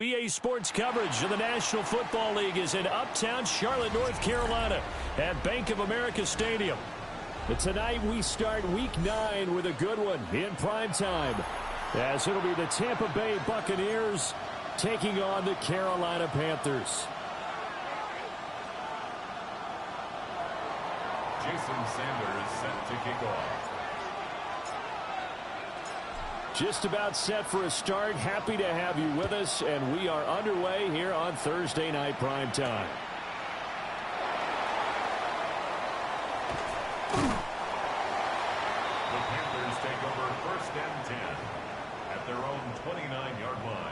EA Sports coverage of the National Football League is in uptown Charlotte, North Carolina at Bank of America Stadium. But tonight we start Week 9 with a good one in prime time, as it'll be the Tampa Bay Buccaneers taking on the Carolina Panthers. Jason Sanders set to kick off. Just about set for a start. Happy to have you with us, and we are underway here on Thursday Night Prime Time. The Panthers take over 1st and 10 at their own 29-yard line.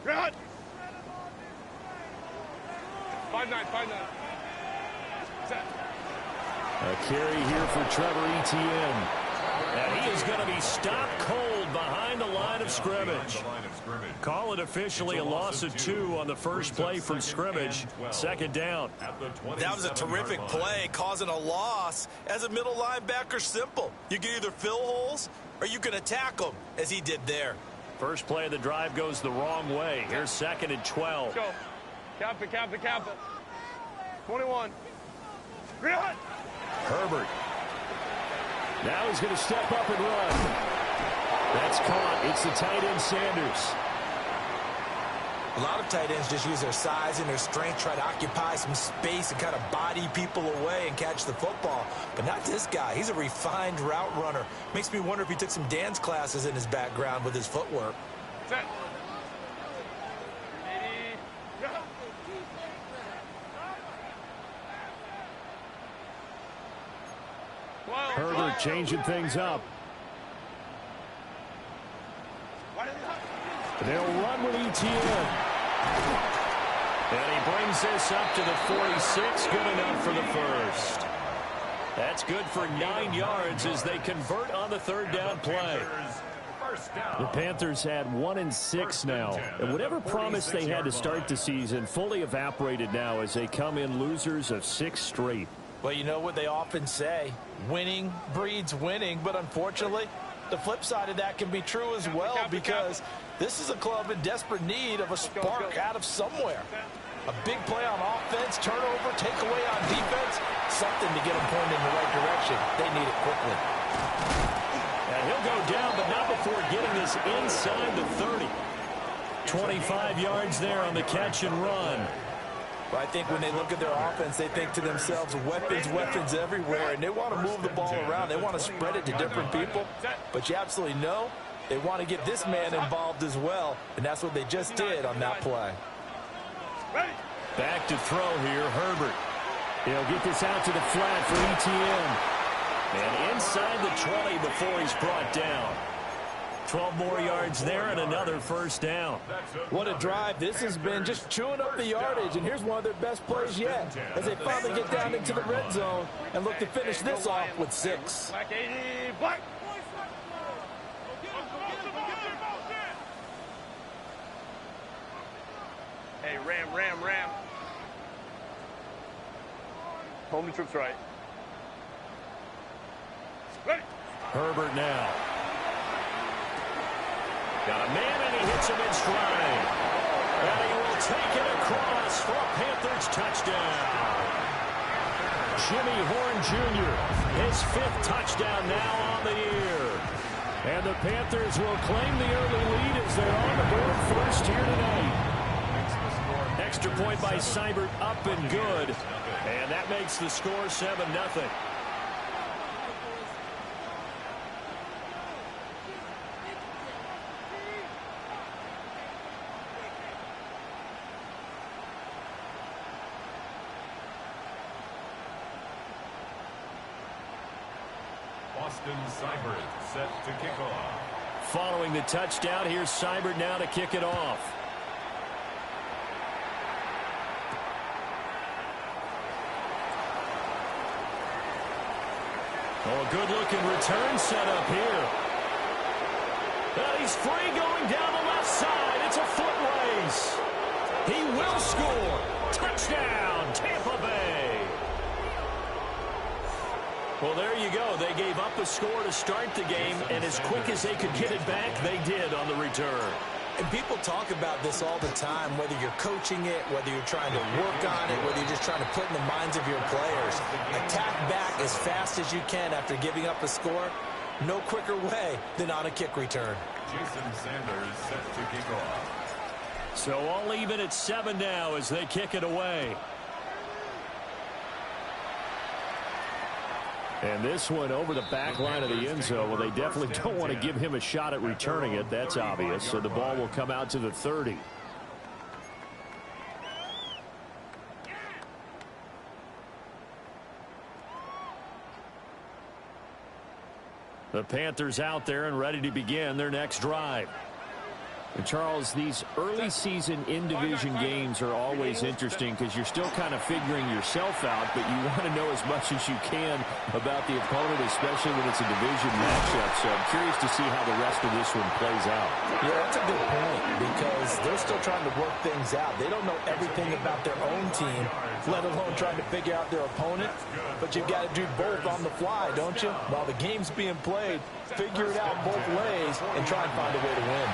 Run! 5-9. Set. A carry here for Trevor Etienne. And he is going to be stopped cold behind the line of scrimmage. Call it officially a loss of 2 on the first play from scrimmage. 2nd down. That was a terrific play, causing a loss. As a middle linebacker, simple. You can either fill holes or you can attack them, as he did there. First play of the drive goes the wrong way. Here's 2nd and 12. Let's go. Cap it. 21. Run! Herbert. Now he's going to step up and run. That's caught. It's the tight end Sanders. A lot of tight ends just use their size and their strength, try to occupy some space and kind of body people away and catch the football. But not this guy. He's a refined route runner. Makes me wonder if he took some dance classes in his background with his footwork. Set. Herbert changing things up. They'll run with Etienne. And he brings this up to the 46. Good enough for the first. That's good for 9 yards as they convert on the 3rd down play. The Panthers had 1-6 now. And whatever promise they had to start the season fully evaporated now as they come in losers of 6 straight. Well, you know what they often say, winning breeds winning, but unfortunately, the flip side of that can be true as well, because this is a club in desperate need of a spark out of somewhere. A big play on offense, turnover, takeaway on defense, something to get them pointed in the right direction. They need it quickly. And he'll go down, but not before getting this inside the 30. 25 yards there on the catch and run. But I think when they look at their offense, they think to themselves, weapons everywhere, and they want to move the ball around. They want to spread it to different people. But you absolutely know they want to get this man involved as well, and that's what they just did on that play. Back to throw here, Herbert. He'll get this out to the flat for Etienne. And inside the 20 before he's brought down. 12 more yards there and another 1st down. What a drive this has been, just chewing up the yardage, and here's one of their best plays yet as they finally get down into the red zone and look to finish this off with 6. Black. Hey, ram. Home to troops right. Ready. Herbert now. Got a man, and he hits him in stride. And he will take it across for a Panthers touchdown. Jimmy Horn Jr., his 5th touchdown now on the year. And the Panthers will claim the early lead as they're on the board first here tonight. Extra point by Seibert, up and good. And that makes the score 7-0. Austin Seibert set to kick off. Following the touchdown, here's Seibert now to kick it off. Oh, a good-looking return set up here. And he's free going down the left side. It's a foot race. He will score. Touchdown, Tampa Bay. Well, there you go. They gave up a score to start the game, and as quick as they could get it back, they did on the return. And people talk about this all the time, whether you're coaching it, whether you're trying to work on it, whether you're just trying to put in the minds of your players. Attack back as fast as you can after giving up a score. No quicker way than on a kick return. Jason Sanders set to kick off. So all even at 7 now as they kick it away. And this one over the back line of the end zone. Well, they definitely don't want to give him a shot at returning it. That's obvious. So the ball will come out to the 30. The Panthers out there and ready to begin their next drive. And Charles, these early season in-division games are always interesting because you're still kind of figuring yourself out, but you want to know as much as you can about the opponent, especially when it's a division matchup. So I'm curious to see how the rest of this one plays out. Yeah, that's a good point because they're still trying to work things out. They don't know everything about their own team, let alone trying to figure out their opponent. But you've got to do both on the fly, don't you? While the game's being played, figure it out both ways and try and find a way to win.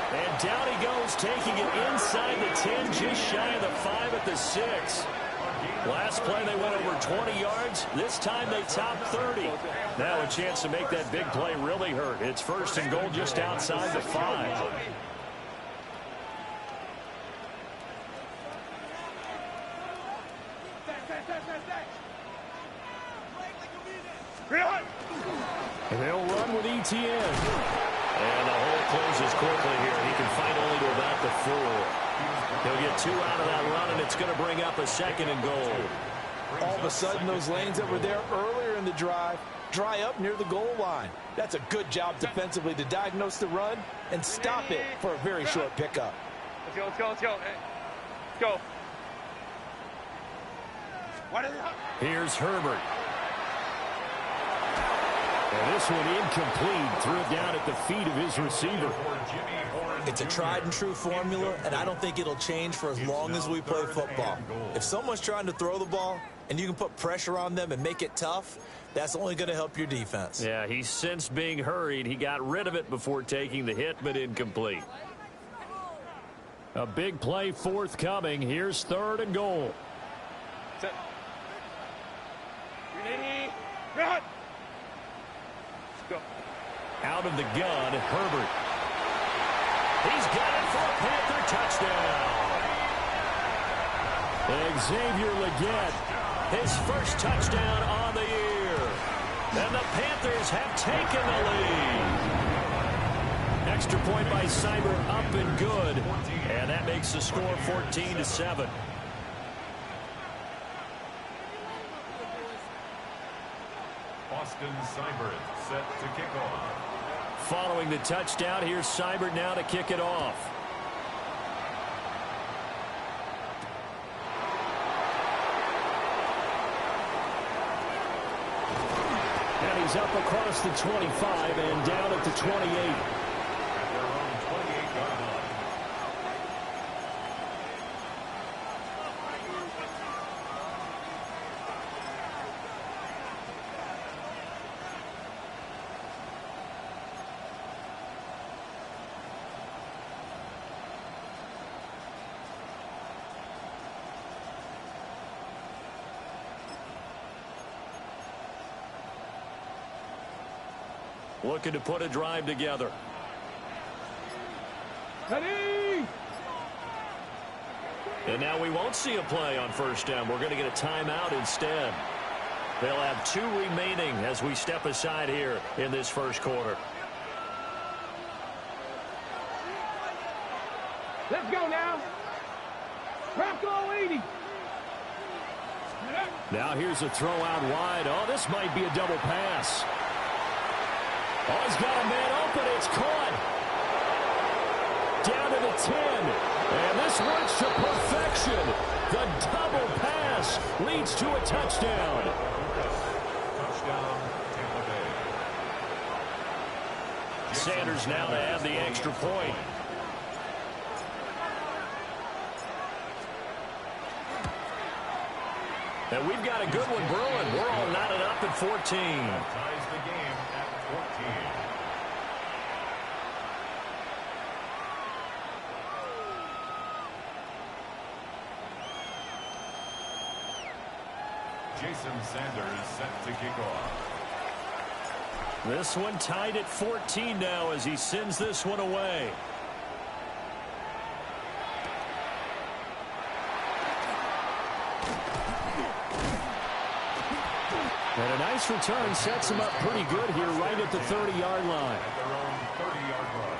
And down he goes, taking it inside the 10, just shy of the 5 at the 6. Last play they went over 20 yards. This time they top 30. Now a chance to make that big play really hurt. It's 1st and goal just outside the 5. And they'll run with ETN. And the hole closes quickly here. He can fight only to about the 4. He'll get 2 out of that run, and it's going to bring up a 2nd and goal. All of a sudden, those lanes that were there earlier in the drive dry up near the goal line. That's a good job defensively to diagnose the run and stop it for a very short pickup. Let's go, let's go, let's go. Hey, let's go. Here's Herbert. And this one incomplete. Threw it down at the feet of his receiver. It's a tried and true formula, and I don't think it'll change for as long as we play football. If someone's trying to throw the ball and you can put pressure on them and make it tough, that's only going to help your defense. Yeah, he sensed being hurried. He got rid of it before taking the hit, but incomplete. A big play forthcoming. Here's 3rd and goal. Set. Ready, run! Go. Out of the gun, Herbert. He's got it for a Panther touchdown. Xavier Legette, his first touchdown on the year. And the Panthers have taken the lead. Extra point by Seibert, up and good. And that makes the score 14-7. Austin Seibert set to kick off. Following the touchdown, here's Seibert now to kick it off. And he's up across the 25 and down at the 28. Looking to put a drive together. Ready! And now we won't see a play on 1st down. We're going to get a timeout instead. They'll have 2 remaining as we step aside here in this 1st quarter. Let's go now. Rocco 80. Now here's a throw out wide. Oh, this might be a double pass. Oh, he's got a man open. It's caught. down to the 10. And this works to perfection. The double pass leads to a touchdown. Touchdown, Tampa Bay. Sanders now to add the extra point. And we've got a good one brewing. We're all knotted up at 14. Ties the game at 14. Jason Sanders set to kick off. This one tied at 14 now as he sends this one away. And a nice return sets him up pretty good here right at the 30-yard line. At their own 30-yard line.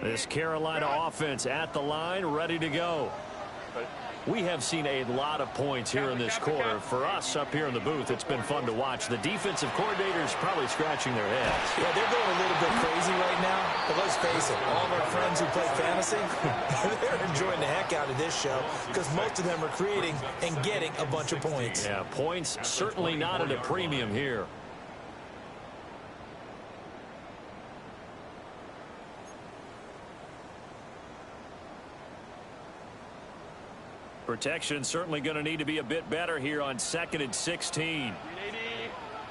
This Carolina offense at the line, ready to go. We have seen a lot of points here in this quarter. For us up here in the booth, it's been fun to watch. The defensive coordinators probably scratching their heads. Yeah, they're going a little bit crazy right now. But let's face it, all of our friends who play fantasy, they're enjoying the heck out of this show because most of them are creating and getting a bunch of points. Yeah, points certainly not at a premium here. Protection certainly going to need to be a bit better here on 2nd and 16.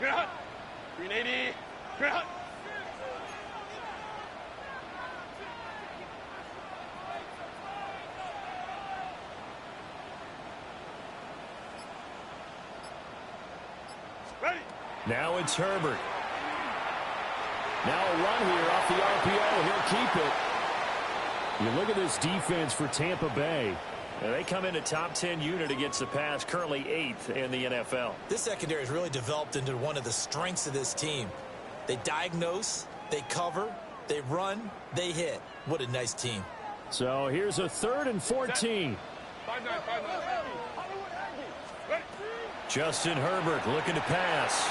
380. 380. Ready. Now it's Herbert. Now a run here off the RPO. He'll keep it. You look at this defense for Tampa Bay. They come in a top 10 unit against the pass, currently 8th in the NFL. This secondary has really developed into one of the strengths of this team. They diagnose, they cover, they run, they hit. What a nice team. So here's a 3rd and 14. 5-9. Justin Herbert looking to pass.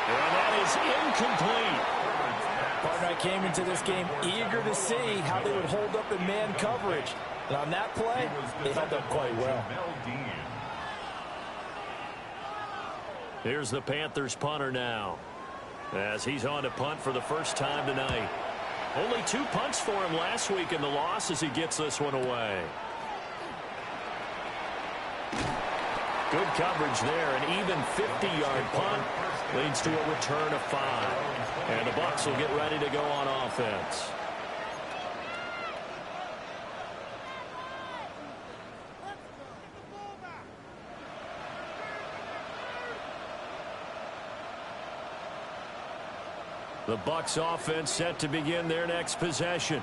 And that is incomplete. Partner, I came into this game eager to see how they would hold up in man coverage. And on that play, they held up quite well. Here's the Panthers punter now, as he's on to punt for the first time tonight. Only 2 punts for him last week in the loss as he gets this one away. Good coverage there. An even 50-yard punt leads to a return of 5. And the Bucs will get ready to go on offense. The Bucs offense set to begin their next possession.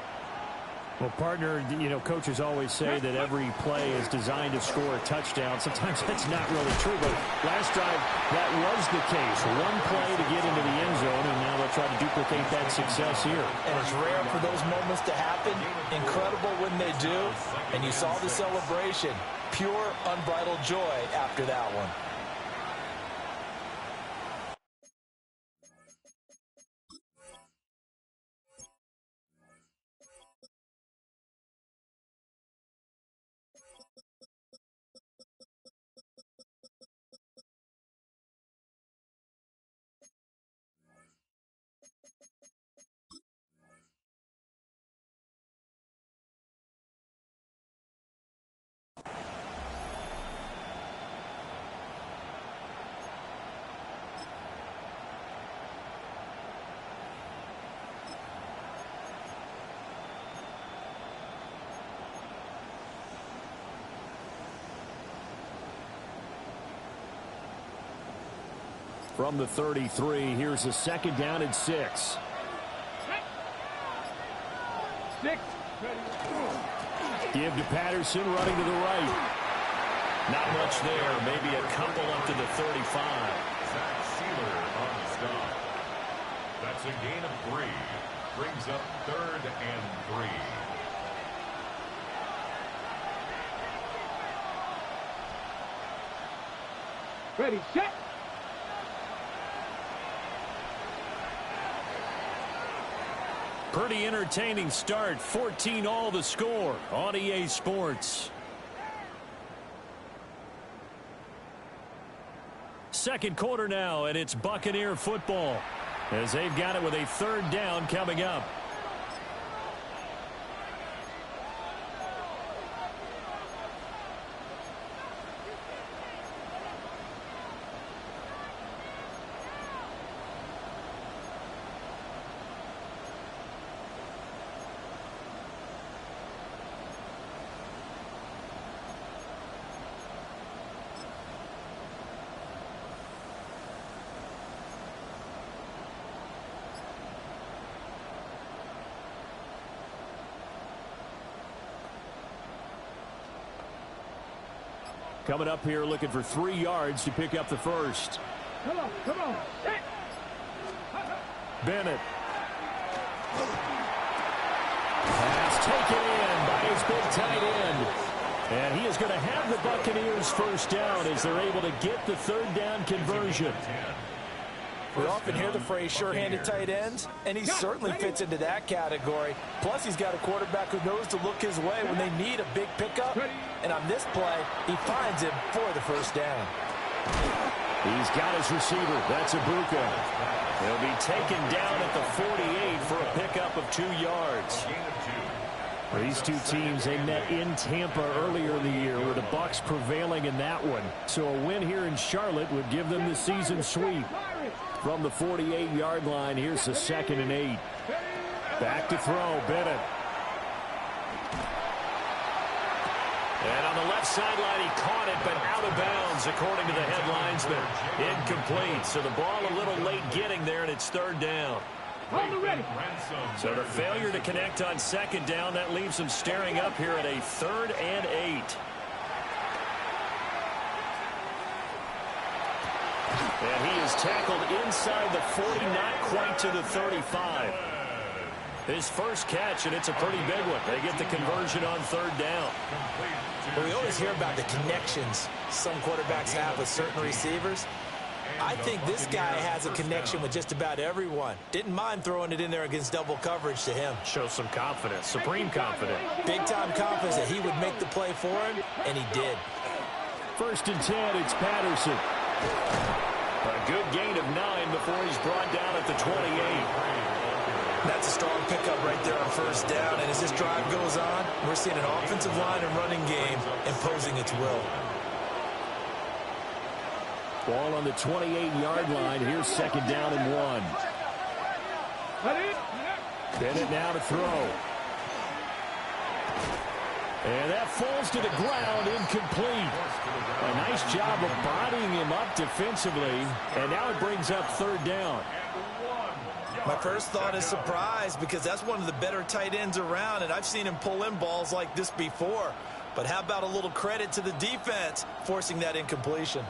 Well, partner, you know, coaches always say that every play is designed to score a touchdown. Sometimes that's not really true, but last drive, that was the case. One play to get into the end zone, and now they'll try to duplicate that success here. And it's rare for those moments to happen. Incredible when they do. And you saw the celebration. Pure, unbridled joy after that one. From the 33, here's a 2nd down and 6. 6. Give to Patterson, running to the right. Not much there. Maybe a couple up to the 35. Zach Sealer on the stop. That's a gain of 3. Brings up 3rd and 3. Ready, set. Pretty entertaining start. 14-all the score on EA Sports. Second quarter now, and it's Buccaneer football as they've got it with a 3rd down coming up. Coming up here looking for 3 yards to pick up the first. Come on, come on. Set. Bennett. Pass taken in by his big tight end. And he is going to have the Buccaneers first down as they're able to get the 3rd down conversion. We often hear the phrase sure-handed tight ends, and he certainly fits into that category. Plus, he's got a quarterback who knows to look his way when they need a big pickup. And on this play, he finds him for the first down. He's got his receiver. That's Ibuka. He'll be taken down at the 48 for a pickup of 2 yards. These two teams, they met in Tampa earlier in the year with the Bucs prevailing in that one. So a win here in Charlotte would give them the season sweep. From the 48-yard line, here's the 2nd and 8. Back to throw, Bennett. And on the left sideline, he caught it, but out of bounds, according to the headlinesman. Incomplete, so the ball a little late getting there, and it's 3rd down. So the failure to connect on 2nd down, that leaves them staring up here at a 3rd and 8. And he is tackled inside the 40, not quite to the 35. His first catch, and it's a pretty big one. They get the conversion on 3rd down. Well, we always hear about the connections some quarterbacks have with certain receivers. I think this guy has a connection with just about everyone. Didn't mind throwing it in there against double coverage to him. Shows some confidence, supreme confidence. Big-time confidence that he would make the play for him, and he did. 1st and 10, it's Patterson. A good gain of 9 before he's brought down at the 28. That's a strong pickup right there on 1st down, and as this drive goes on, we're seeing an offensive line and running game imposing its will. Ball on the 28-yard line. Here's 2nd down and 1. Bennett now to throw. And that falls to the ground, incomplete. A nice job of bodying him up defensively, and now it brings up 3rd down. My first thought is surprise, because that's one of the better tight ends around, and I've seen him pull in balls like this before. But how about a little credit to the defense forcing that incompletion?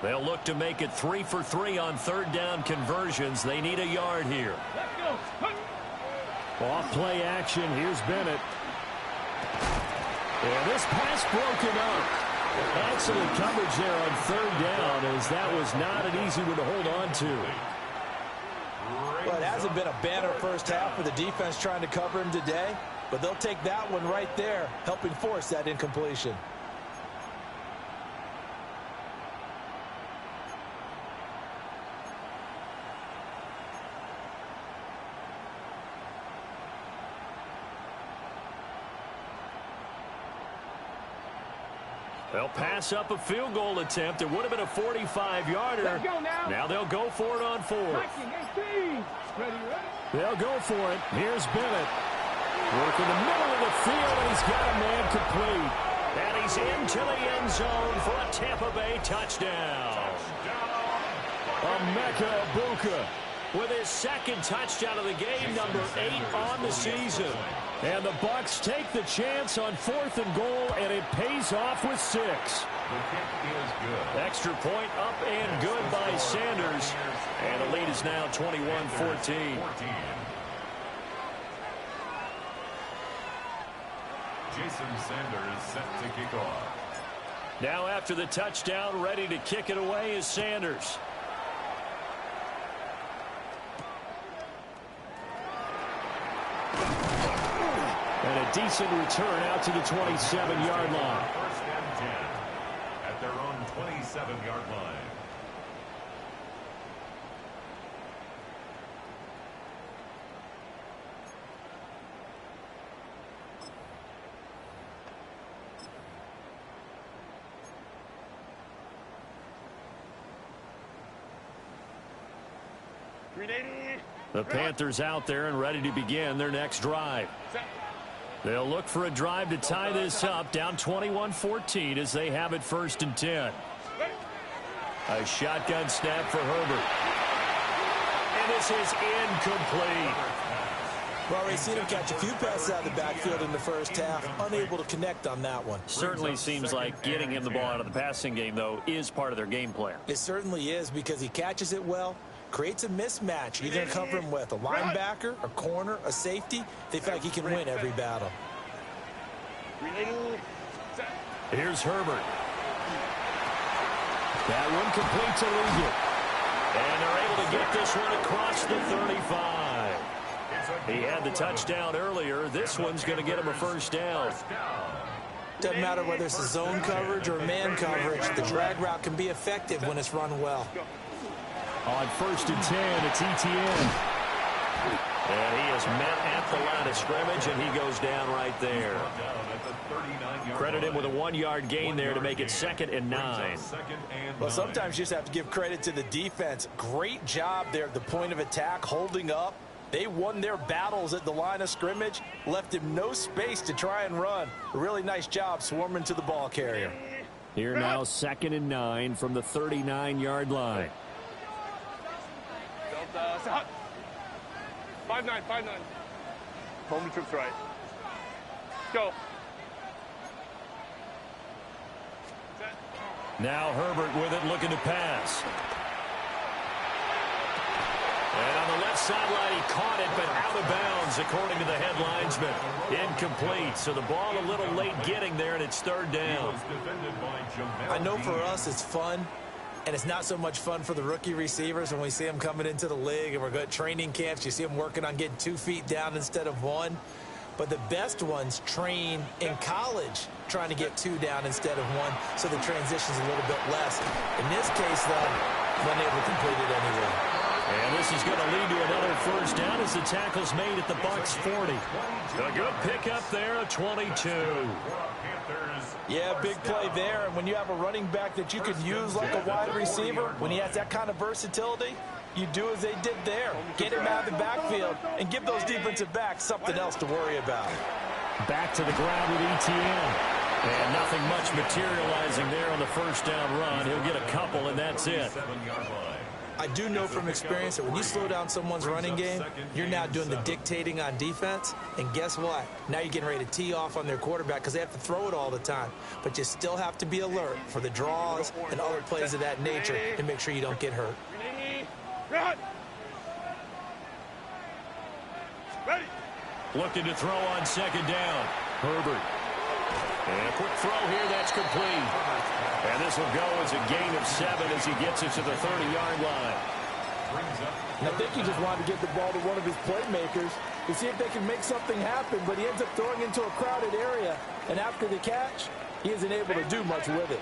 They'll look to make it 3 for 3 on 3rd down conversions. They need a yard here. Off play action. Here's Bennett. And this pass broken up. Excellent coverage there on 3rd down, as that was not an easy one to hold on to. Well, it hasn't been a banner first half for the defense trying to cover him today, but they'll take that one right there, helping force that incompletion. They'll pass up a field goal attempt. It would have been a 45-yarder. Now they'll go for it on 4th. They'll go for it. Here's Bennett. Working the middle of the field, and he's got a man complete. And he's into the end zone for a Tampa Bay touchdown. Emeka Ibuka. with his second touchdown of the game, number 8 on the season. And the Bucks take the chance on 4th and goal, and it pays off with 6. The kick is good. Extra point up and good by Sanders. And the lead is now 21-14. Jason Sanders set to kick off. Now after the touchdown, ready to kick it away is Sanders. And a decent return out to the 27-yard line. First and 10 at their own 27-yard line. The Panthers out there and ready to begin their next drive. They'll look for a drive to tie this up, down 21-14 as they have it 1st and 10. A shotgun snap for Herbert. And this is incomplete. Well, we've seen him catch a few passes out of the backfield in the first half, unable to connect on that one. Certainly seems like getting him the ball out of the passing game, though, is part of their game plan. It certainly is, because he catches it well, creates a mismatch. You're going to cover him with a linebacker, a corner, a safety. They feel like he can win every battle. Here's Herbert. That one complete to Ligon. And they're able to get this one across the 35. He had the touchdown earlier. This one's going to get him a 1st down. Doesn't matter whether it's a zone coverage or man coverage. The drag route can be effective when it's run well. On 1st and 10, it's Etienne. And he is met at the line of scrimmage, and he goes down right there. Credit him with a 1-yard gain there to make it 2nd and 9. Well, sometimes you just have to give credit to the defense. Great job there at the point of attack, holding up. They won their battles at the line of scrimmage, left him no space to try and run. A really nice job swarming to the ball carrier. Here now, 2nd and 9 from the 39-yard line. 5-9, 5-9. Home to troops right. Go. Now Herbert with it, looking to pass. And on the left sideline, he caught it, but out of bounds, according to the head linesman. Incomplete, so the ball a little late getting there, and it's 3rd down. I know for us it's fun, and it's not so much fun for the rookie receivers when we see them coming into the league, and we're going to training camps. You see them working on getting 2 feet down instead of 1. But the best ones train in college trying to get 2 down instead of 1, so the transition's a little bit less. In this case, though, wasn't able to complete it anyway. And this is going to lead to another 1st down as the tackle's made at the Bucks 40. A good pickup there, a 22. Yeah, big play there. And when you have a running back that you could use like a wide receiver, when he has that kind of versatility, you do as they did there. Get him out of the backfield and give those defensive backs something else to worry about. Back to the ground with Etienne. And nothing much materializing there on the 1st down run. He'll get a couple, and that's it. I do know from experience that when you slow down someone's running game, you're now doing the dictating on defense. And guess what? Now you're getting ready to tee off on their quarterback because they have to throw it all the time. But you still have to be alert for the draws and other plays of that nature and make sure you don't get hurt. Ready. Looking to throw on 2nd down. Herbert. And a quick throw here, that's complete. And this will go as a gain of 7 as he gets it to the 30-yard line. And I think he just wanted to get the ball to one of his playmakers to see if they can make something happen, but he ends up throwing into a crowded area. And after the catch, he isn't able to do much with it.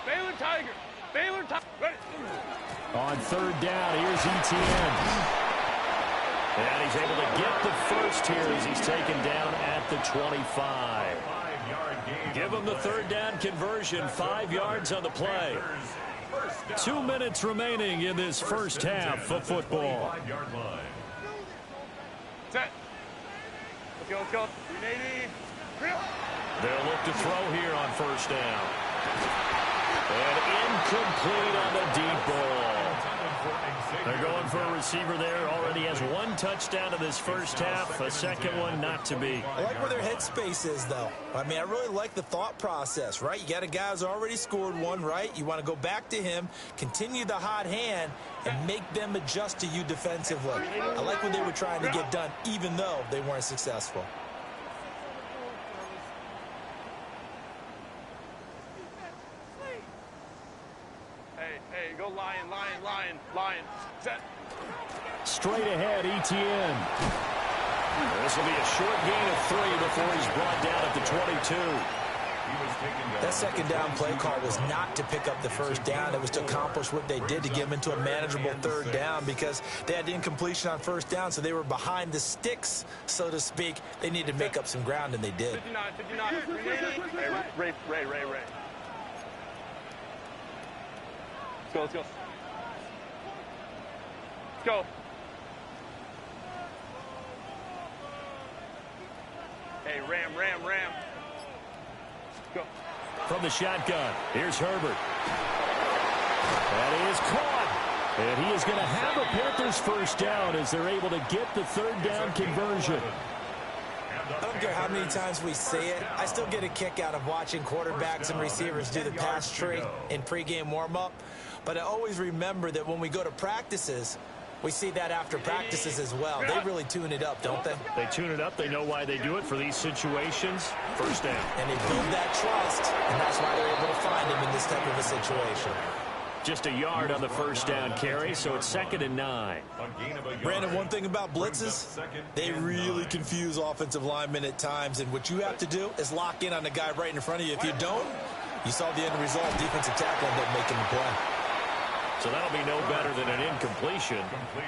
Baylor Tiger. Baylor Tiger. Ready. On 3rd down, here's Etienne. And he's able to get the 1st here as he's taken down at the 25. Give him the 3rd down conversion, 5 yards on the play. 2 minutes remaining in this 1st half of football. Set. Let's go, let's go. 380. They'll look to throw here on 1st down. And incomplete on the deep ball. They're going for a receiver there. Already has one touchdown in this first half. A second one not to be. I like where their headspace is, though. I mean, I really like the thought process, right? You got a guy who's already scored one, right? You want to go back to him, continue the hot hand, and make them adjust to you defensively. I like what they were trying to get done, even though they weren't successful. Hey, go Lion, Lion, Lion, Lion. Set. Straight ahead, Etienne. This will be a short gain of 3 before he's brought down at the 22. That second down play call was not to pick up the first down. It was to accomplish what they did, to get them into a manageable third down, because they had incompletion on first down, so they were behind the sticks, so to speak. They needed to make up some ground, and they did. 59. Ray. Let's go. Let's go. Hey, Ram. Go. From the shotgun, here's Herbert. That is caught. And he is going to have a Panthers first down as they're able to get the third down conversion. I don't care how many times we say it, I still get a kick out of watching quarterbacks and receivers do the pass tree in pregame warm-up. But I always remember that when we go to practices, we see that after practices as well. They really tune it up, don't they? They tune it up. They know why they do it for these situations. First down. And they build that trust, and that's why they're able to find him in this type of a situation. Just a yard on the first down carry, so it's 2nd and 9. Brandon, one thing about blitzes, they really confuse offensive linemen at times, and what you have to do is lock in on the guy right in front of you. If you don't, you saw the end result. Defensive tackle ended up making the play. So that'll be no better than an incompletion,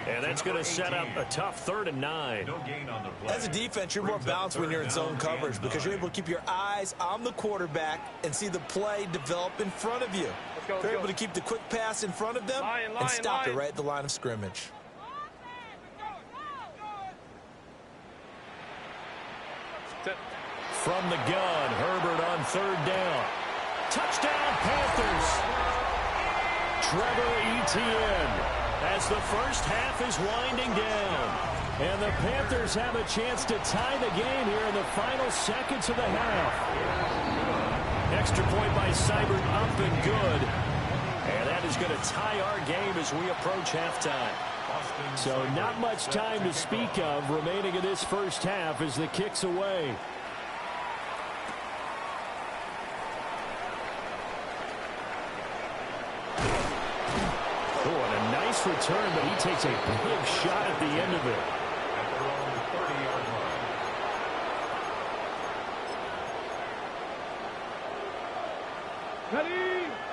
and that's going to set up a tough 3rd and 9. As a defense, you're more balanced when you're in zone coverage because you're able to keep your eyes on the quarterback and see the play develop in front of you. You're able to keep the quick pass in front of them and stop it right at the line of scrimmage. From the gun, Herbert on 3rd down. Touchdown, Panthers! Trevor Etienne as the first half is winding down. And the Panthers have a chance to tie the game here in the final seconds of the half. Extra point by Seibert, up and good. And that is going to tie our game as we approach halftime. So not much time to speak of remaining in this first half as the kick's away. Return, but he takes a big shot at the end of it.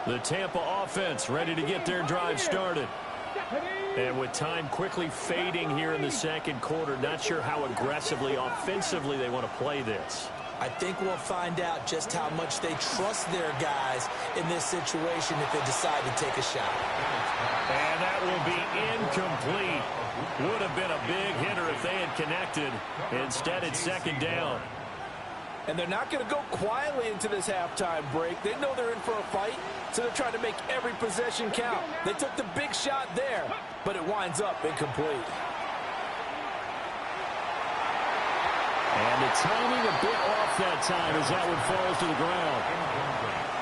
The Tampa offense ready to get their drive started. And with time quickly fading here in the second quarter, not sure how aggressively, offensively they want to play this. I think we'll find out just how much they trust their guys in this situation if they decide to take a shot. And that will be incomplete. Would have been a big hitter if they had connected. Instead, it's 2nd down. And they're not going to go quietly into this halftime break. They know they're in for a fight, so they're trying to make every possession count. They took the big shot there, but it winds up incomplete. And the timing a bit off that time as that one falls to the ground.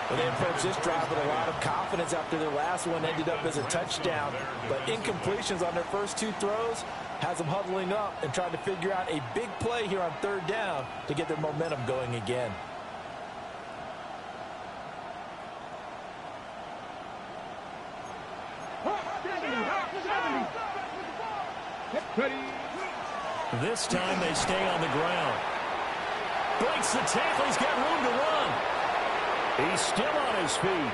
Well, they approached this drive with a lot of confidence after their last one ended up as a touchdown. But incompletions on their first 2 throws has them huddling up and trying to figure out a big play here on 3rd down to get their momentum going again. This time they stay on the ground. Breaks the tackle. He's got room to run. He's still on his feet.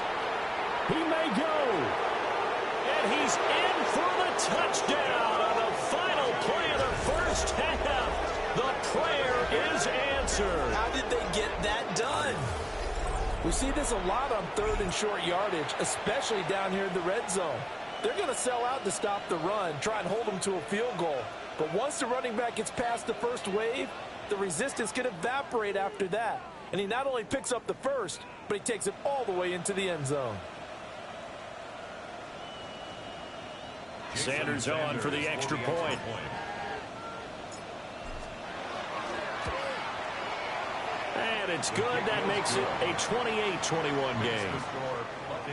He may go. And he's in for the touchdown on the final play of the first half. The prayer is answered. How did they get that done? We see this a lot on 3rd and short yardage, especially down here in the red zone. They're going to sell out to stop the run, try and hold them to a field goal. But once the running back gets past the first wave, the resistance can evaporate after that. and he not only picks up the first, but he takes it all the way into the end zone. Sanders on for the extra point. And it's good. That makes it a 28-21 game.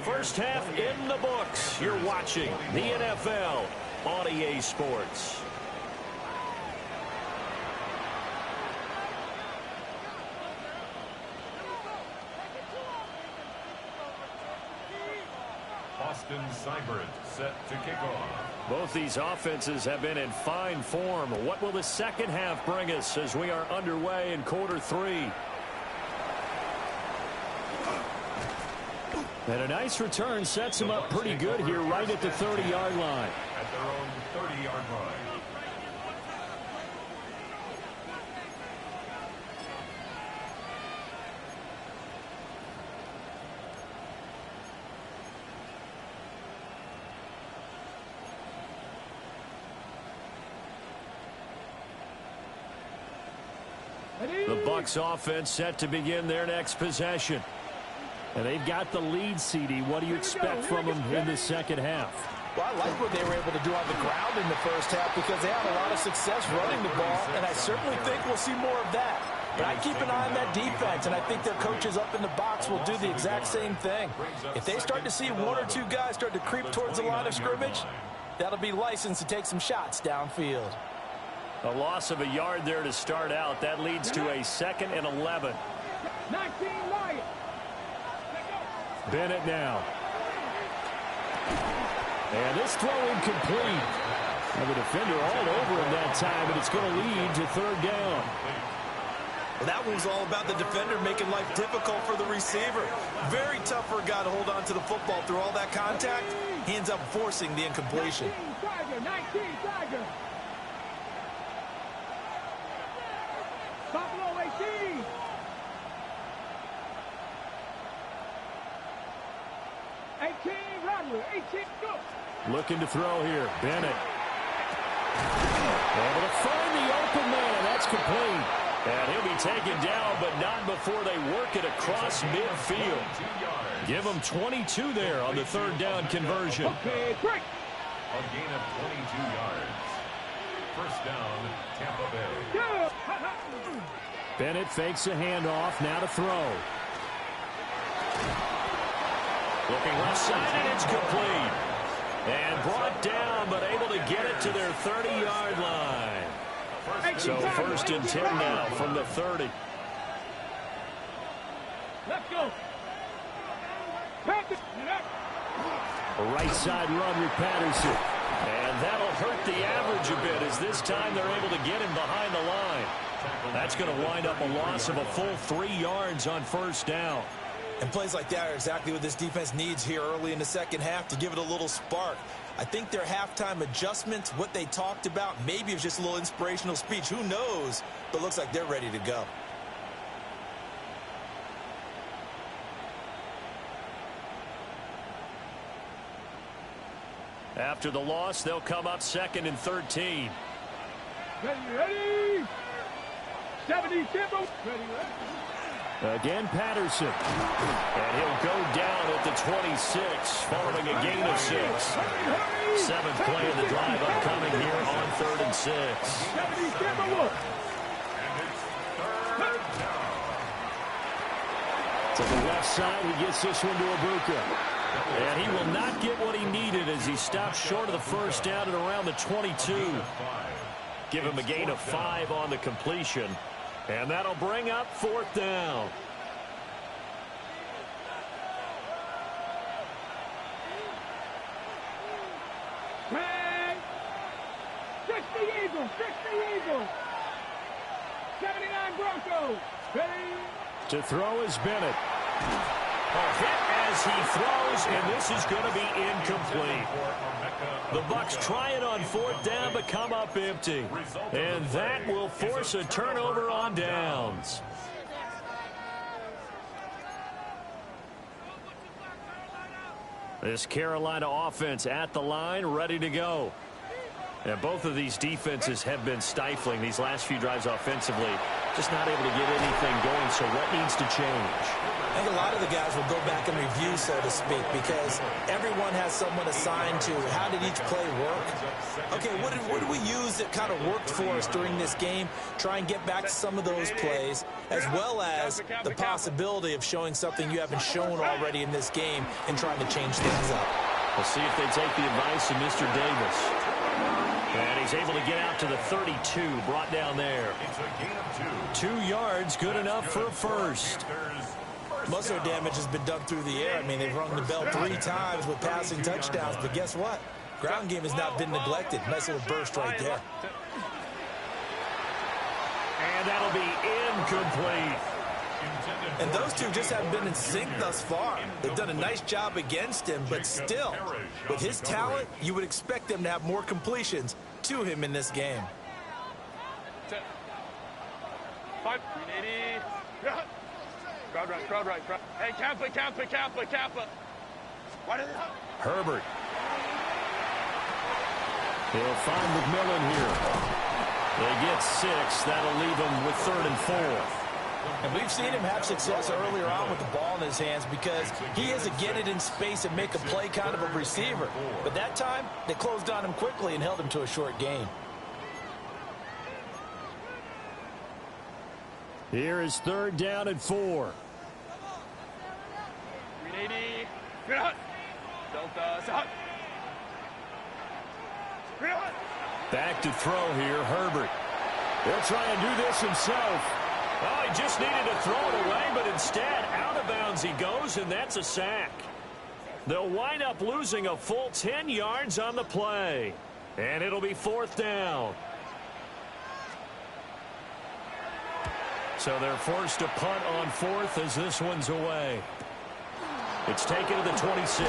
First half in the books. You're watching the NFL on EA Sports. Austin Seibert set to kick off. Both these offenses have been in fine form. What will the second half bring us as we are underway in quarter 3? And a nice return sets him up pretty good here right at the 30-yard line. At their own 30-yard line. The Bucs offense set to begin their next possession. And they've got the lead, CD. What do you expect from them in the second half? Well, I like what they were able to do on the ground in the first half because they had a lot of success running the ball, and I certainly think we'll see more of that. But I keep an eye on that defense, and I think their coaches up in the box will do the exact same thing. If they start to see one or two guys start to creep towards the line of scrimmage, that'll be licensed to take some shots downfield. A loss of a yard there to start out. That leads to a 2nd and 11. 19 Lions. Bennett now. And this throw incomplete. And the defender all over him that time, and it's going to lead to third down. Well, that one's all about the defender making life difficult for the receiver. Very tough for a guy to hold on to the football through all that contact. He ends up forcing the incompletion. 19 Tiger. Buffalo 18. Rodley, 18, go. Looking to throw here. Bennett. Able to find the open man. That's complete. And he'll be taken down, but not before they work it across midfield. Give him 22 there on the third down conversion. Okay, break. A gain of 22 yards. First down, Tampa Bay. Bennett fakes a handoff. Now to throw. Looking left side, and it's complete. And brought down, but able to get it to their 30-yard line. So 1st and 10 now from the 30. Let's go. A right side run with Patterson. And that'll hurt the average a bit as this time they're able to get him behind the line. That's going to wind up a loss of a full 3 yards on first down. And plays like that are exactly what this defense needs here early in the second half to give it a little spark. I think their halftime adjustments, what they talked about, maybe it was just a little inspirational speech. Who knows? But it looks like they're ready to go. After the loss, they'll come up 2nd and 13. Ready. 70 tempo. Ready. Again, Patterson. And he'll go down at the 26, following a gain of 6. 7th play of the drive upcoming here on 3rd and 6. 70 tempo. To the left side, he gets this one to Ibuka. And he will not get what he needed as he stops short of the first down at around the 22. Give him a gain of 5 on the completion. And that'll bring up 4th down. Hey! 60 Eagles. 79 Broncos. Ready. To throw is Bennett. A hit as he throws, and this is going to be incomplete. The Bucs try it on 4th down, but come up empty. And that will force a turnover on downs. This Carolina offense at the line, ready to go. And both of these defenses have been stifling these last few drives offensively. just not able to get anything going. So what needs to change? I think a lot of the guys will go back and review, so to speak, because everyone has someone assigned to how did each play work. Okay, what did we use that kind of worked for us during this game? Try and get back to some of those plays, as well as the possibility of showing something you haven't shown already in this game and trying to change things up. We'll see if they take the advice of Mr. Davis. And he's able to get out to the 32, brought down there. 2 yards, good enough for a first. Most of their damage has been done through the air. I mean, they've rung the bell 3 times with passing touchdowns, but guess what? Ground game has not been neglected. Nice little burst right there. And that'll be incomplete. And those two just haven't been in sync thus far. They've done a nice job against him, but still, with his talent, you would expect them to have more completions to him in this game. 5, 380. Crowd right. Hey, Kappa. What is it? Herbert. He'll find McMillan here. They get 6. That'll leave them with 3rd and 4. And we've seen him have success earlier on with the ball in his hands because he is a get it in space and make a play kind of a receiver. But that time, they closed on him quickly and held him to a short gain. Here is 3rd down and 4. 380. Delta. Back to throw here, Herbert. He'll try and do this himself. Oh, he just needed to throw it away, but instead, out of bounds he goes, and that's a sack. They'll wind up losing a full 10 yards on the play. And it'll be 4th down. So they're forced to punt on 4th as this one's away. It's taken to the 26.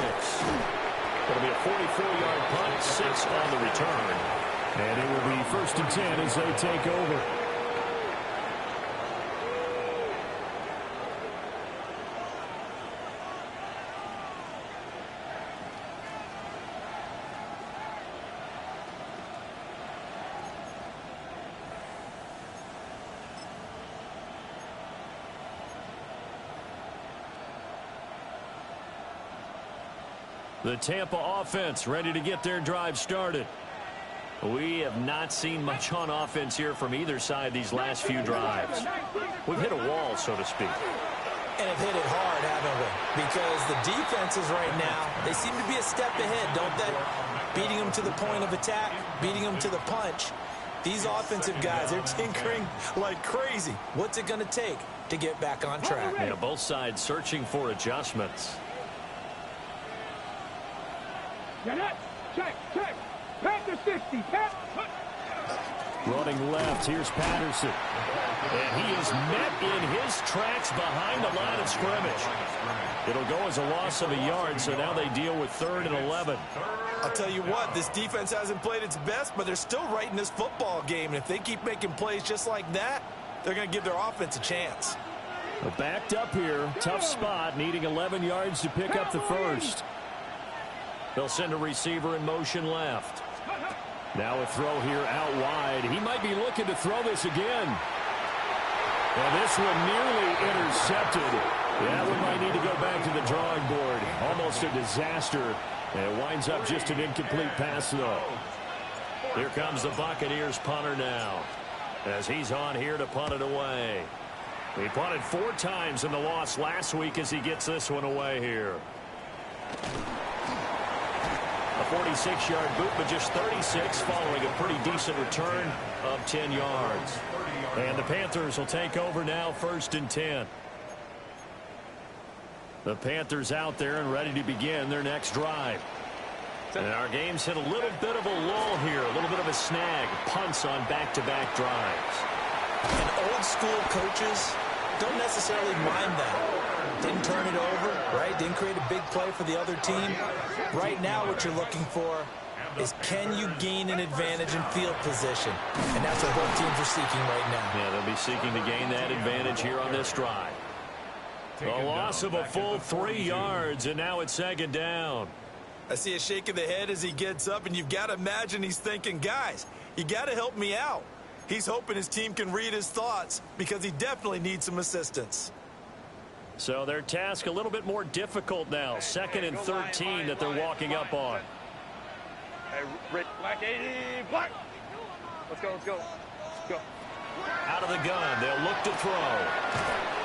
It'll be a 44-yard punt, 6 on the return. And it will be 1st and 10 as they take over. The Tampa offense ready to get their drive started. We have not seen much on offense here from either side these last few drives. We've hit a wall, so to speak. And have hit it hard, haven't we? Because the defenses right now, they seem to be a step ahead, don't they? Beating them to the point of attack, beating them to the punch. These offensive guys, they're tinkering like crazy. What's it going to take to get back on track? Yeah, both sides searching for adjustments. Check. Pat the 60. Running left, here's Patterson. And he is met in his tracks behind the line of scrimmage. It'll go as a loss of a yard, so now they deal with 3rd and 11. I'll tell you what, this defense hasn't played its best, but they're still right in this football game. And if they keep making plays just like that, they're going to give their offense a chance. Backed up here, tough spot, needing 11 yards to pick up the first. They'll send a receiver in motion left. Now a throw here out wide. He might be looking to throw this again. And this one nearly intercepted. That one might need to go back to the drawing board. Almost a disaster. And it winds up just an incomplete pass, though. Here comes the Buccaneers punter now, as he's on here to punt it away. He punted 4 times in the loss last week as he gets this one away here. A 46-yard boot, but just 36 following a pretty decent return of 10 yards. And the Panthers will take over now, 1st and 10. The Panthers out there and ready to begin their next drive. And our game's hit a little bit of a lull here, a little bit of a snag. Punts on back-to-back drives. And old school coaches don't necessarily mind that. Didn't turn it over, right? Didn't create a big play for the other team. Right now what you're looking for is can you gain an advantage in field position? And that's what both teams are seeking right now. Yeah, they'll be seeking to gain that advantage here on this drive. A loss of a full 3 yards, and now it's 2nd down. I see a shake of the head as he gets up, and you've got to imagine he's thinking, guys, you got to help me out. He's hoping his team can read his thoughts because he definitely needs some assistance. So their task a little bit more difficult now. 2nd and 13 that they're walking up on. Hey, Rick, black 80, black. Let's go, let's go. Let's go. Out of the gun, they'll look to throw.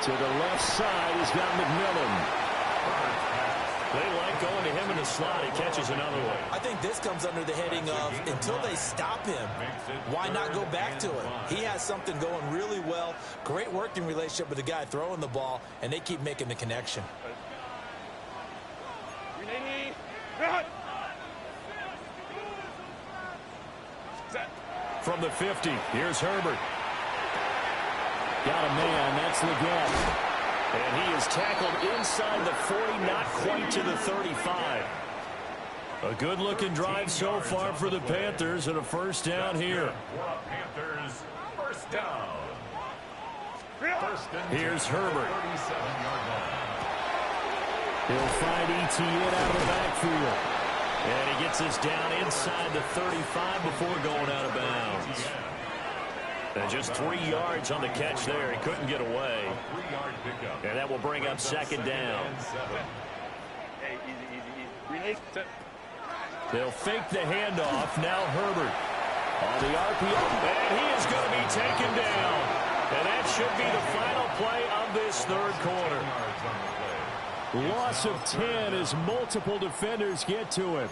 To the left side, he's got McMillan. They like going to him in the slot. He catches another one. I think this comes under the heading of until they stop him, why not go back to it? He has something going really well. Great working relationship with the guy throwing the ball, and they keep making the connection. From the 50, here's Herbert. Got a man, that's Leggett. And he is tackled inside the 40, not quite to the 35. A good-looking drive so far for the Panthers, and a first down here. Panthers, first down. Here's Herbert. He'll find Etienne out of the backfield. And he gets this down inside the 35 before going out of bounds. And just 3 yards on the catch there. He couldn't get away. And that will bring up 2nd down. Hey, easy. They'll fake the handoff. Now Herbert on the RPO. And he is going to be taken down. And that should be the final play of this 3rd quarter. Loss of 10 as multiple defenders get to him.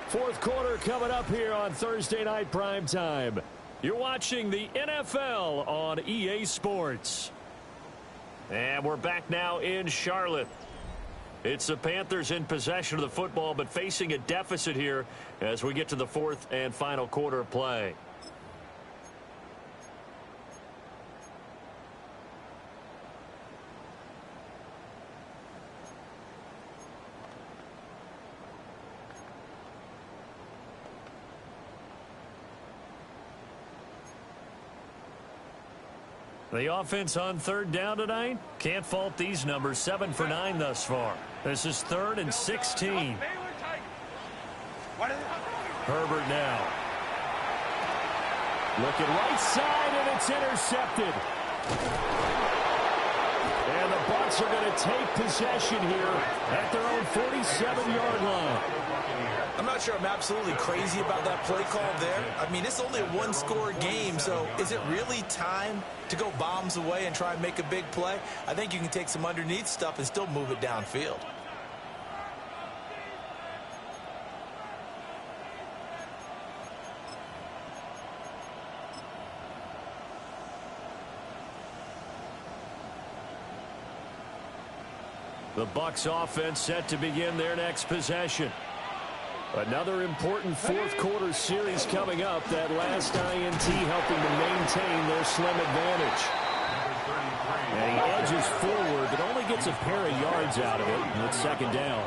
Fourth quarter coming up here on Thursday Night Primetime. You're watching the NFL on EA Sports. And we're back now in Charlotte. It's the Panthers in possession of the football, but facing a deficit here as we get to the 4th and final quarter of play. The offense on 3rd down tonight. Can't fault these numbers. 7 for 9 thus far. This is 3rd and 16. Herbert now. Looking right side, and it's intercepted. And the Bucs are going to take possession here at their own 47-yard line. I'm not sure I'm absolutely crazy about that play call there. I mean, it's only a one-score game, so is it really time to go bombs away and try and make a big play? I think you can take some underneath stuff and still move it downfield. The Bucs offense set to begin their next possession. Another important 4th quarter series coming up. That last INT helping to maintain their slim advantage. And he edges forward, but only gets a pair of yards out of it. And it's 2nd down.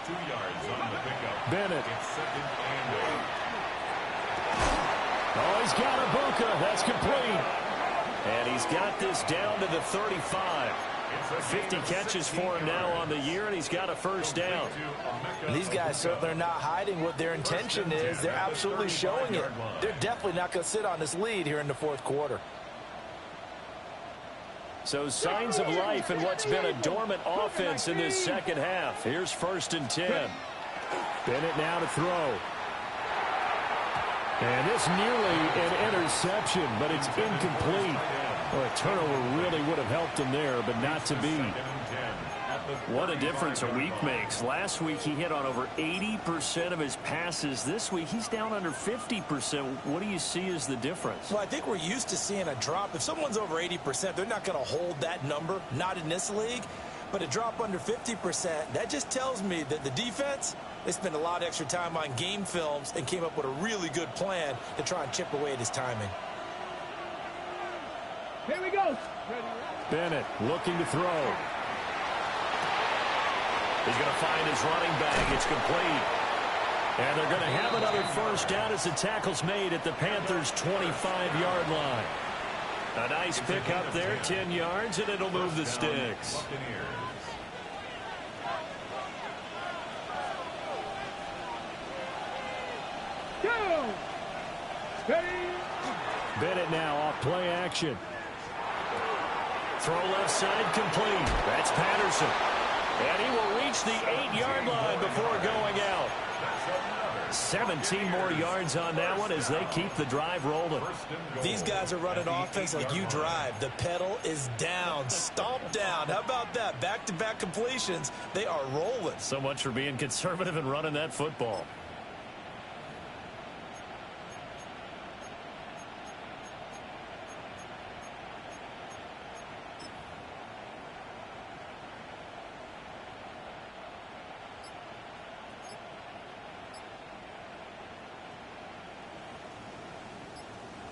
2 yards on the pickup. Bennett. It's 2nd and 8. Oh, he's got a bunker. That's complete. And he's got this down to the 35. 50 catches for him now on the year, and he's got a first down. And these guys certainly are not hiding what their intention is. They're absolutely showing it. They're definitely not going to sit on this lead here in the 4th quarter. So signs of life in what's been a dormant offense in this 2nd half. Here's 1st and 10. Bennett now to throw. And this nearly an interception, but it's incomplete. Well, a turnover really would have helped him there, but not to be. What a difference a week makes. Last week he hit on over 80% of his passes. This week he's down under 50%. What do you see as the difference? Well, I think we're used to seeing a drop. If someone's over 80%, they're not going to hold that number, not in this league. But a drop under 50%, that just tells me that the defense, they spent a lot of extra time on game films and came up with a really good plan to try and chip away at his timing. Here we go. Bennett looking to throw. He's going to find his running back. It's complete. And they're going to have another first down as the tackle's made at the Panthers' 25-yard line. A nice pick up there, 10 yards, and it'll move the sticks. Go! Steady! Bennett now off play action. Throw left side complete. That's Patterson. And he will reach the 8-yard line before going out. 17 more yards on that one as they keep the drive rolling. These guys are running offense like you drive. The pedal is down, stomp down. How about that? Back-to-back completions. They are rolling. So much for being conservative and running that football.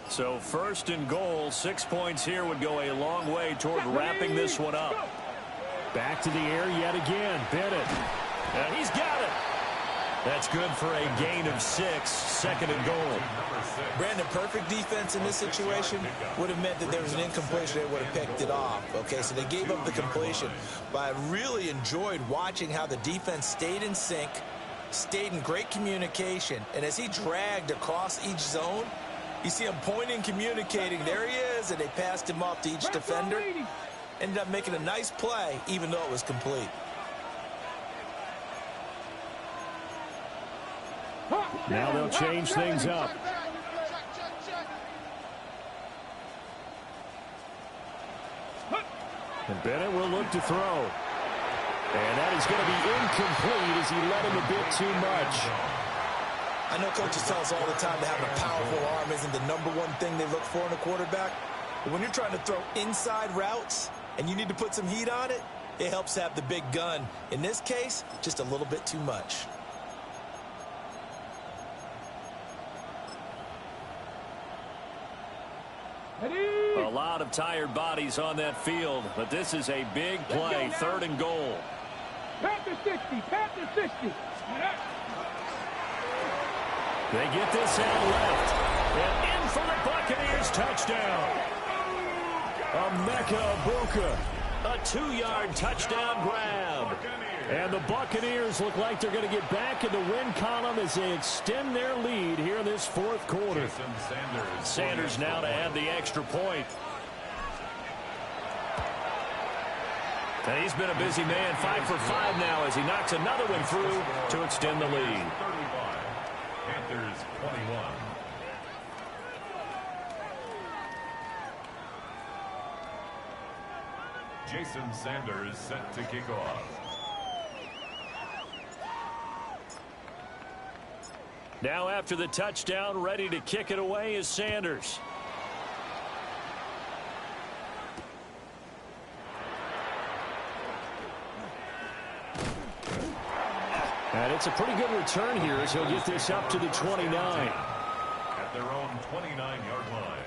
So first and goal, 6 points here would go a long way toward wrapping this one up. Back to the air yet again. Bennett. And he's got it. That's good for a gain of 6, second and goal. Brandon, perfect defense in this situation would have meant that there was an incompletion. They would have picked it off. Okay, so they gave up the completion. But I really enjoyed watching how the defense stayed in sync, stayed in great communication. And as he dragged across each zone, you see him pointing, communicating. There he is, and they passed him off to each defender. Ended up making a nice play, even though it was complete. Now they'll change things up. And Bennett will look to throw. And that is going to be incomplete as he led him a bit too much. I know coaches tell us all the time that having a powerful arm isn't the #1 thing they look for in a quarterback. But when you're trying to throw inside routes and you need to put some heat on it, it helps have the big gun. In this case, just a little bit too much. A lot of tired bodies on that field, but this is a big play, third and goal. Panther 60, Panther 60. They get this out left. And in for the Buccaneers touchdown. Emeka Egbuka. A 2-yard touchdown grab. And the Buccaneers look like they're going to get back in the win column as they extend their lead here in this fourth quarter. Sanders now to add the extra point. And he's been a busy man, 5 for 5 now as he knocks another one through to extend the lead. Panthers 21. Jason Sanders set to kick off. Now after the touchdown, ready to kick it away is Sanders. And it's a pretty good return here as he'll get this up to the 29. At their own 29-yard line.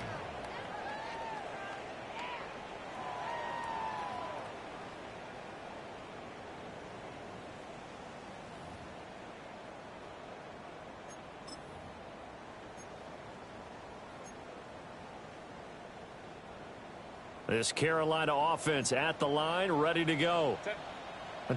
This Carolina offense at the line, ready to go.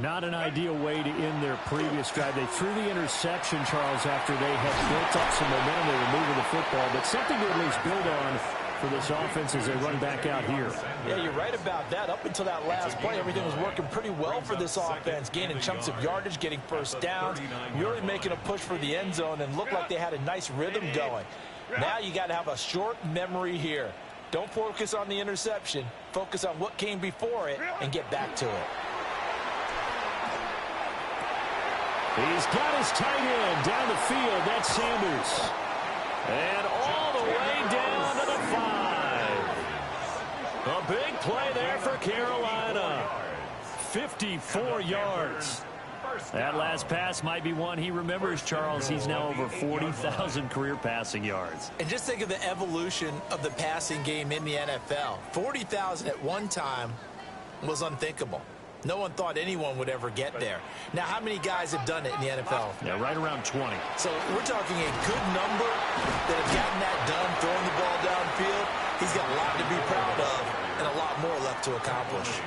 Not an ideal way to end their previous drive. They threw the interception, Charles, after they had built up some momentum. They were moving the football, but something to at least build on for this offense as they run back out here. Yeah, you're right about that. Up until that last play, everything was working pretty well for this offense, gaining chunks of yardage, getting first downs, really making a push for the end zone, and looked like they had a nice rhythm going. Now you got to have a short memory here. Don't focus on the interception. Focus on what came before it and get back to it. He's got his tight end down the field. That's Sanders. And all the way down to the 5. A big play there for Carolina. 54 yards. That last pass might be one he remembers, Charles. He's now over 40,000 career passing yards. And just think of the evolution of the passing game in the NFL. 40,000 at one time was unthinkable. No one thought anyone would ever get there. Now, how many guys have done it in the NFL? Yeah, right around 20. So we're talking a good number that have gotten that done, throwing the ball downfield. He's got a lot to be proud of and a lot more left to accomplish.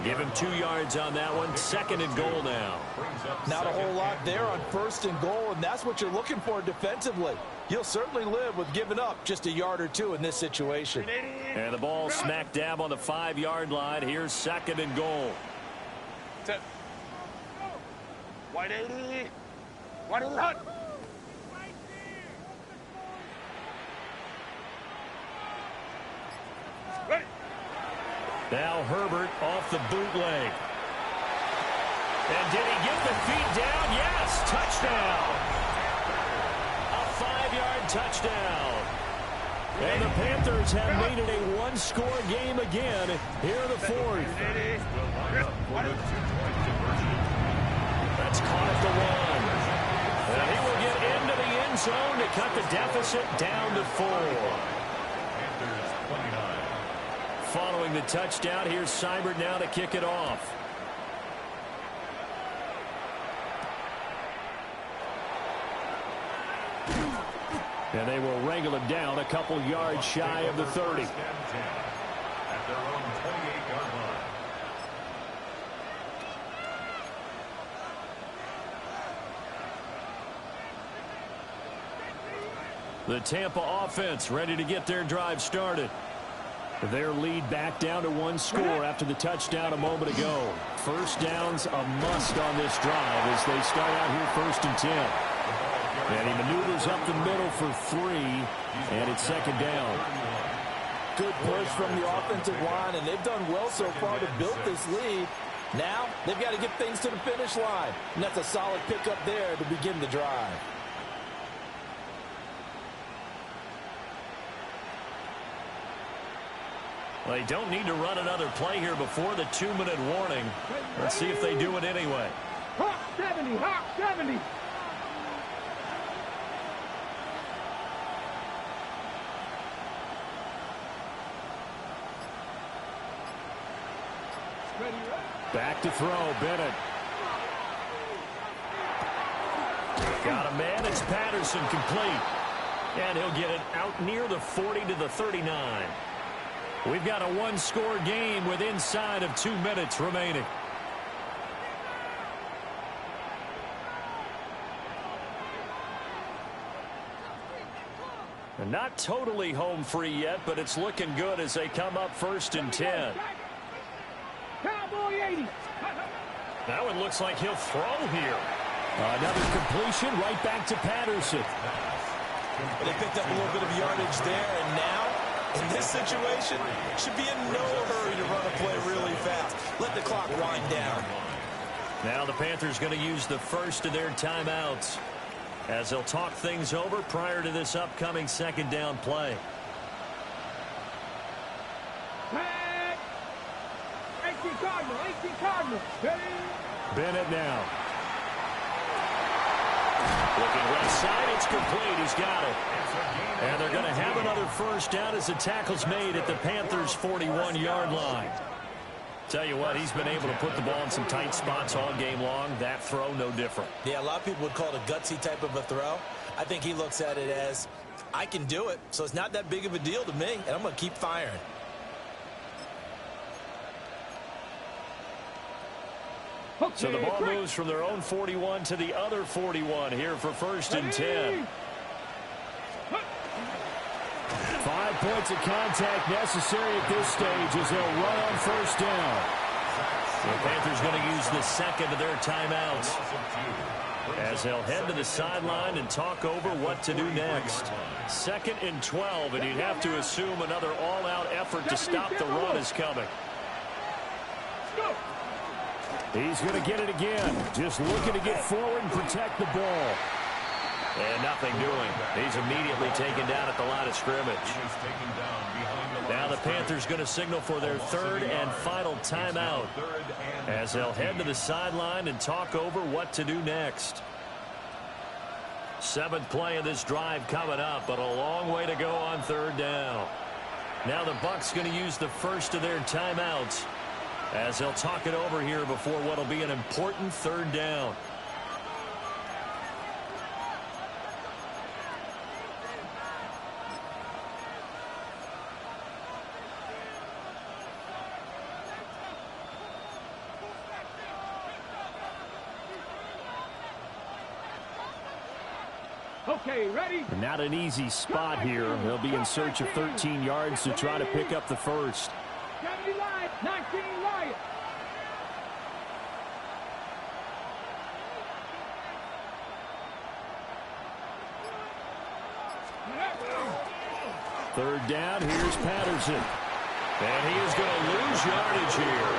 Give him 2 yards on that one. 2nd and goal now. Not a whole lot there on 1st and goal, and that's what you're looking for defensively. You'll certainly live with giving up just a yard or 2 in this situation. And the ball smack dab on the 5-yard line. Here's 2nd and goal. Set. Wide 80. Wide 80 hot. Ready. Now Herbert off the bootleg. And did he get the feet down? Yes, touchdown. A 5-yard touchdown. And the Panthers have made it a 1-score game again here in the 4th. That's caught at the 1. And he will get into the end zone to cut the deficit down to 4. Panthers 29. Following the touchdown, here's Seibert now to kick it off. And they will wrangle him down a couple yards shy of the 30. At their own 28-yard line. The Tampa offense ready to get their drive started. Their lead back down to 1 score after the touchdown a moment ago. First down's a must on this drive as they start out here 1st and 10. And he maneuvers up the middle for 3, and it's 2nd down. Good push from the offensive line, and they've done well so far to build this lead. Now they've got to get things to the finish line, and that's a solid pickup there to begin the drive. Well, they don't need to run another play here before the 2-minute warning. Let's see if they do it anyway. Hawk 70, Hawk 70. Back to throw, Bennett. Got a man, it's Patterson, complete. And he'll get it out near the 40 to the 39. We've got a 1-score game with inside of 2 minutes remaining. And not totally home free yet, but it's looking good as they come up 1st and 10. Cowboy 80. That one looks like he'll throw here. Another completion right back to Patterson. They picked up a little bit of yardage there, and now, in this situation, should be in no hurry to run a play really fast. Let the clock wind down. Now the Panthers going to use the first of their timeouts as they'll talk things over prior to this upcoming 2nd down play. Tag. 18 Cardinal, 18 Cardinal. Ready. Bennett now. Looking left side, it's complete. He's got it. And they're going to have another first down as the tackle's made at the Panthers' 41-yard line. Tell you what, he's been able to put the ball in some tight spots all game long. That throw, no different. Yeah, a lot of people would call it a gutsy type of a throw. I think he looks at it as, I can do it, so it's not that big of a deal to me, and I'm going to keep firing. So the ball moves from their own 41 to the other 41 here for 1st and 10. 5 points of contact necessary at this stage as they'll run on 1st down. The Panthers going to use the 2nd of their timeouts as they'll head to the sideline and talk over what to do next. 2nd and 12, and you'd have to assume another all-out effort to stop the run is coming. He's going to get it again. Just looking to get forward and protect the ball. And nothing doing. He's immediately taken down at the line of scrimmage. Now the Panthers going to signal for their 3rd and final timeout as they'll head to the sideline and talk over what to do next. 7th play of this drive coming up, but a long way to go on 3rd down. Now the Bucs going to use the first of their timeouts as they'll talk it over here before what will be an important 3rd down. Okay, ready? And not an easy spot here. They'll be in search of 13 yards to try to pick up the first. 70 Lions, 19 Lions. Third down, here's Patterson. And he is going to lose yardage here.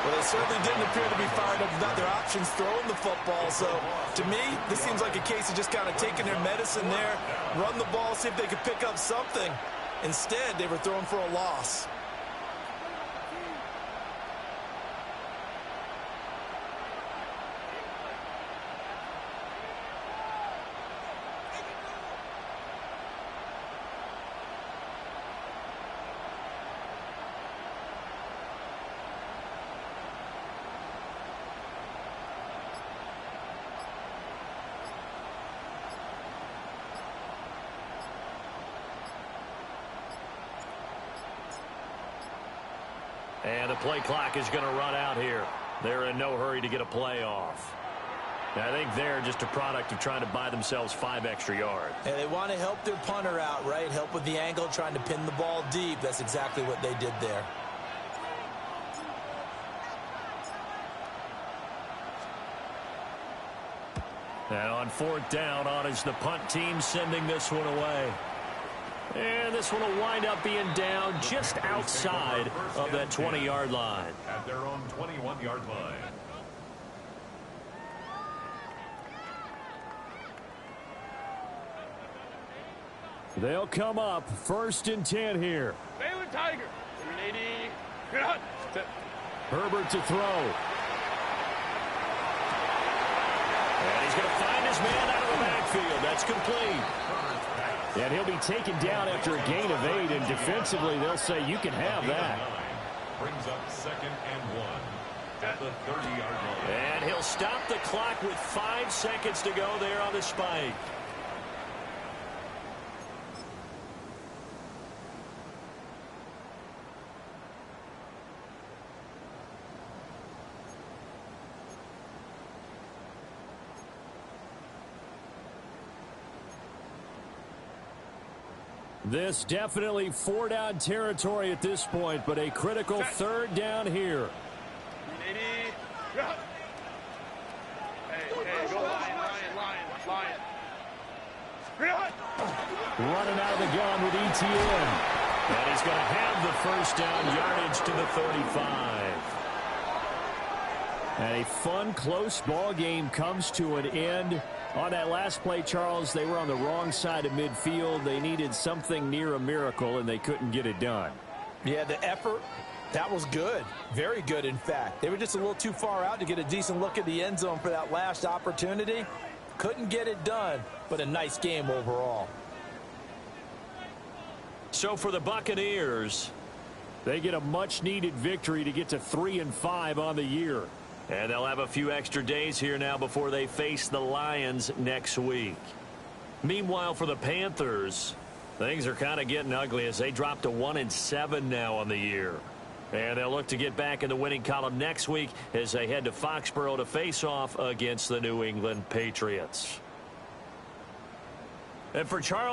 Well, they certainly didn't appear to be fired up about their options throwing the football. So, to me, this seems like a case of just kind of taking their medicine there, run the ball, see if they could pick up something. Instead, they were throwing for a loss. And the play clock is going to run out here. They're in no hurry to get a play off. I think they're just a product of trying to buy themselves 5 extra yards. And they want to help their punter out, right? Help with the angle, trying to pin the ball deep. That's exactly what they did there. And on 4th down, on is the punt team sending this one away. And this one will wind up being down just outside of that 20-yard line. At their own 21-yard line. They'll come up 1st and 10 here. Baylor Tiger. 380. Good hunt. Herbert to throw. And he's going to find his man out of the backfield. That's complete. And he'll be taken down after a gain of 8, and defensively they'll say you can have that. Brings up 2nd and 1 at the 30-yard line. And he'll stop the clock with 5 seconds to go there on the spike. This definitely 4-down territory at this point, but a critical 3rd down here. 380. Good hunt. Hey, go Lion. Good hunt. Running out of the gun with ETN. And he's going to have the 1st down, yardage to the 35. And a fun, close ball game comes to an end. On that last play, Charles, they were on the wrong side of midfield. They needed something near a miracle, and they couldn't get it done. Yeah, the effort, that was good. Very good, in fact. They were just a little too far out to get a decent look at the end zone for that last opportunity. Couldn't get it done, but a nice game overall. So for the Buccaneers, they get a much-needed victory to get to 3-5 on the year. and they'll have a few extra days here now before they face the Lions next week. Meanwhile, for the Panthers, things are kind of getting ugly as they drop to 1-7 now on the year. And they'll look to get back in the winning column next week as they head to Foxborough to face off against the New England Patriots. And for Charles